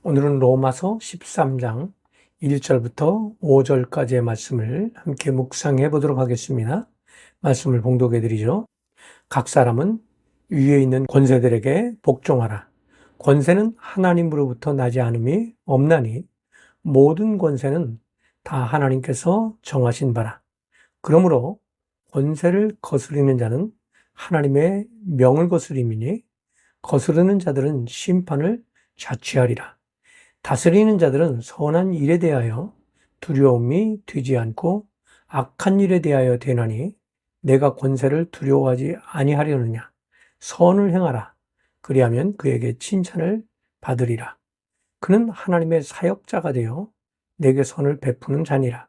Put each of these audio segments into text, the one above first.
오늘은 로마서 13장 1절부터 5절까지의 말씀을 함께 묵상해 보도록 하겠습니다. 말씀을 봉독해 드리죠. 각 사람은 위에 있는 권세들에게 복종하라. 권세는 하나님으로부터 나지 않음이 없나니 모든 권세는 다 하나님께서 정하신 바라. 그러므로 권세를 거스리는 자는 하나님의 명을 거스림이니 거스르는 자들은 심판을 자취하리라. 다스리는 자들은 선한 일에 대하여 두려움이 되지 않고 악한 일에 대하여 되나니 내가 권세를 두려워하지 아니하려느냐. 선을 행하라. 그리하면 그에게 칭찬을 받으리라. 그는 하나님의 사역자가 되어 내게 선을 베푸는 자니라.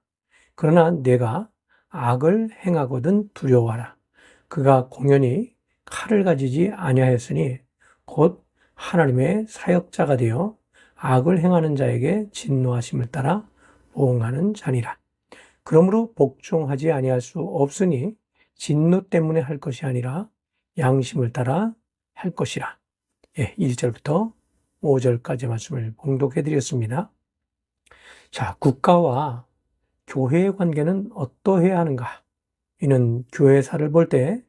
그러나 내가 악을 행하거든 두려워하라. 그가 공연히 칼을 가지지 아니하였으니 곧 하나님의 사역자가 되어 악을 행하는 자에게 진노하심을 따라 보응하는 자니라. 그러므로 복종하지 아니할 수 없으니 진노 때문에 할 것이 아니라 양심을 따라 할 것이라. 1절부터 5절까지 말씀을 봉독해 드렸습니다. 자, 국가와 교회의 관계는 어떠해야 하는가? 이는 교회사를 볼 때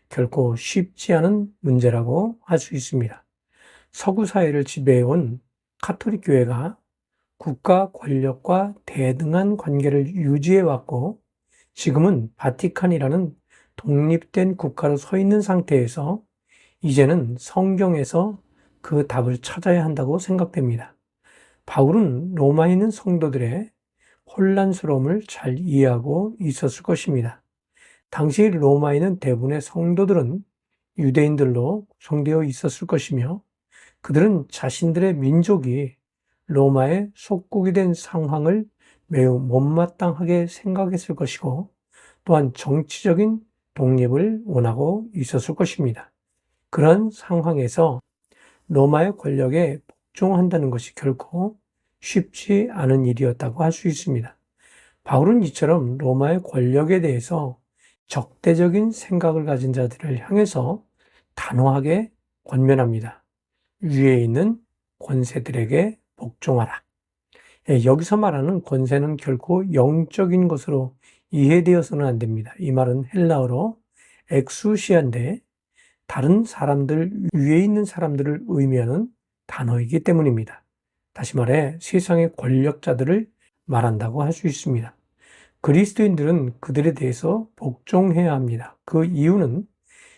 결코 쉽지 않은 문제라고 할 수 있습니다. 서구 사회를 지배해온 가톨릭 교회가 국가 권력과 대등한 관계를 유지해왔고 지금은 바티칸이라는 독립된 국가로 서 있는 상태에서 이제는 성경에서 그 답을 찾아야 한다고 생각됩니다. 바울은 로마에 있는 성도들의 혼란스러움을 잘 이해하고 있었을 것입니다. 당시 로마에 있는 대부분의 성도들은 유대인들로 구성되어 있었을 것이며 그들은 자신들의 민족이 로마의 속국이 된 상황을 매우 못마땅하게 생각했을 것이고 또한 정치적인 독립을 원하고 있었을 것입니다. 그런 상황에서 로마의 권력에 복종한다는 것이 결코 쉽지 않은 일이었다고 할 수 있습니다. 바울은 이처럼 로마의 권력에 대해서 적대적인 생각을 가진 자들을 향해서 단호하게 권면합니다. 위에 있는 권세들에게 복종하라. 여기서 말하는 권세는 결코 영적인 것으로 이해되어서는 안 됩니다. 이 말은 헬라어로 엑수시아인데 다른 사람들, 위에 있는 사람들을 의미하는 단어이기 때문입니다. 다시 말해 세상의 권력자들을 말한다고 할 수 있습니다. 그리스도인들은 그들에 대해서 복종해야 합니다. 그 이유는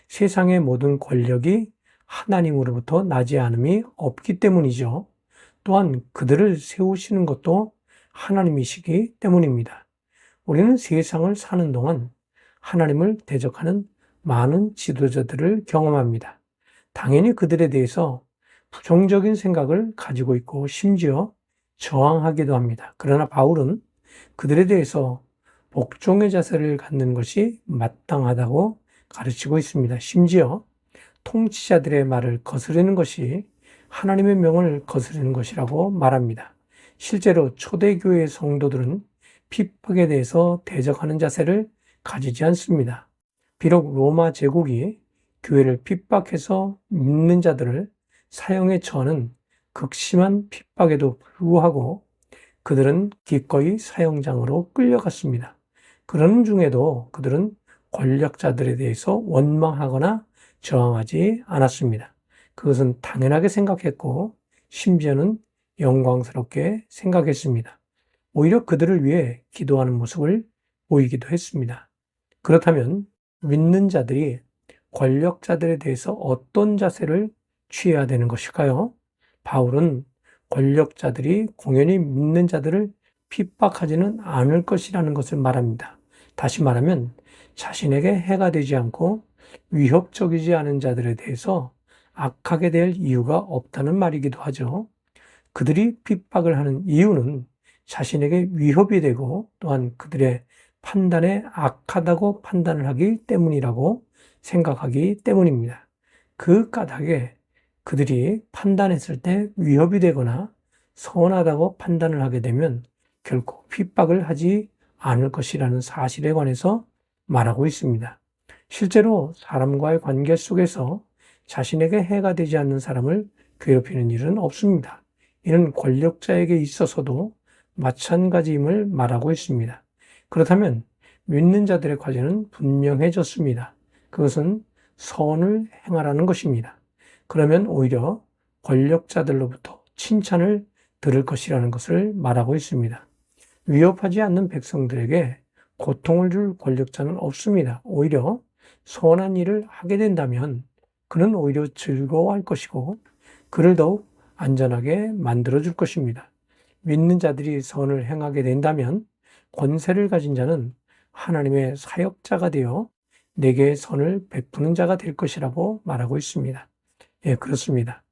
세상의 모든 권력이 하나님으로부터 나지 않음이 없기 때문이죠. 또한 그들을 세우시는 것도 하나님이시기 때문입니다. 우리는 세상을 사는 동안 하나님을 대적하는 많은 지도자들을 경험합니다. 당연히 그들에 대해서 부정적인 생각을 가지고 있고 심지어 저항하기도 합니다. 그러나 바울은 그들에 대해서 복종의 자세를 갖는 것이 마땅하다고 가르치고 있습니다. 심지어 통치자들의 말을 거스르는 것이 하나님의 명을 거스르는 것이라고 말합니다. 실제로 초대교회의 성도들은 핍박에 대해서 대적하는 자세를 가지지 않습니다. 비록 로마 제국이 교회를 핍박해서 믿는 자들을 사형에 처하는 극심한 핍박에도 불구하고 그들은 기꺼이 사형장으로 끌려갔습니다. 그러는 중에도 그들은 권력자들에 대해서 원망하거나 저항하지 않았습니다. 그것은 당연하게 생각했고 심지어는 영광스럽게 생각했습니다. 오히려 그들을 위해 기도하는 모습을 보이기도 했습니다. 그렇다면 믿는 자들이 권력자들에 대해서 어떤 자세를 취해야 되는 것일까요? 바울은 권력자들이 공연히 믿는 자들을 핍박하지는 않을 것이라는 것을 말합니다. 다시 말하면 자신에게 해가 되지 않고 위협적이지 않은 자들에 대해서 악하게 될 이유가 없다는 말이기도 하죠. 그들이 핍박을 하는 이유는 자신에게 위협이 되고 또한 그들의 판단에 악하다고 판단을 하기 때문이라고 생각하기 때문입니다. 그 까닭에 그들이 판단했을 때 위협이 되거나 선하다고 판단을 하게 되면 결코 핍박을 하지 않을 것이라는 사실에 관해서 말하고 있습니다. 실제로 사람과의 관계 속에서 자신에게 해가 되지 않는 사람을 괴롭히는 일은 없습니다. 이는 권력자에게 있어서도 마찬가지임을 말하고 있습니다. 그렇다면 믿는 자들의 과제는 분명해졌습니다. 그것은 선을 행하라는 것입니다. 그러면 오히려 권력자들로부터 칭찬을 들을 것이라는 것을 말하고 있습니다. 위협하지 않는 백성들에게 고통을 줄 권력자는 없습니다. 오히려 선한 일을 하게 된다면 그는 오히려 즐거워할 것이고 그를 더욱 안전하게 만들어줄 것입니다. 믿는 자들이 선을 행하게 된다면 권세를 가진 자는 하나님의 사역자가 되어 내게 선을 베푸는 자가 될 것이라고 말하고 있습니다. 예, 그렇습니다.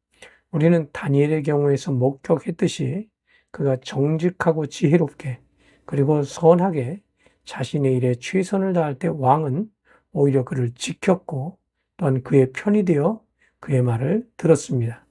우리는 다니엘의 경우에서 목격했듯이 그가 정직하고 지혜롭게 그리고 선하게 자신의 일에 최선을 다할 때 왕은 오히려 그를 지켰고 또한 그의 편이 되어 그의 말을 들었습니다.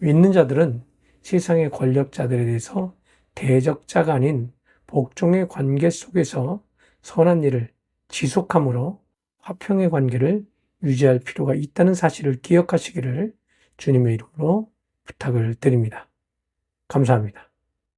믿는 자들은 세상의 권력자들에 대해서 대적자가 아닌 복종의 관계 속에서 선한 일을 지속함으로 화평의 관계를 유지할 필요가 있다는 사실을 기억하시기를 주님의 이름으로 부탁을 드립니다. 감사합니다.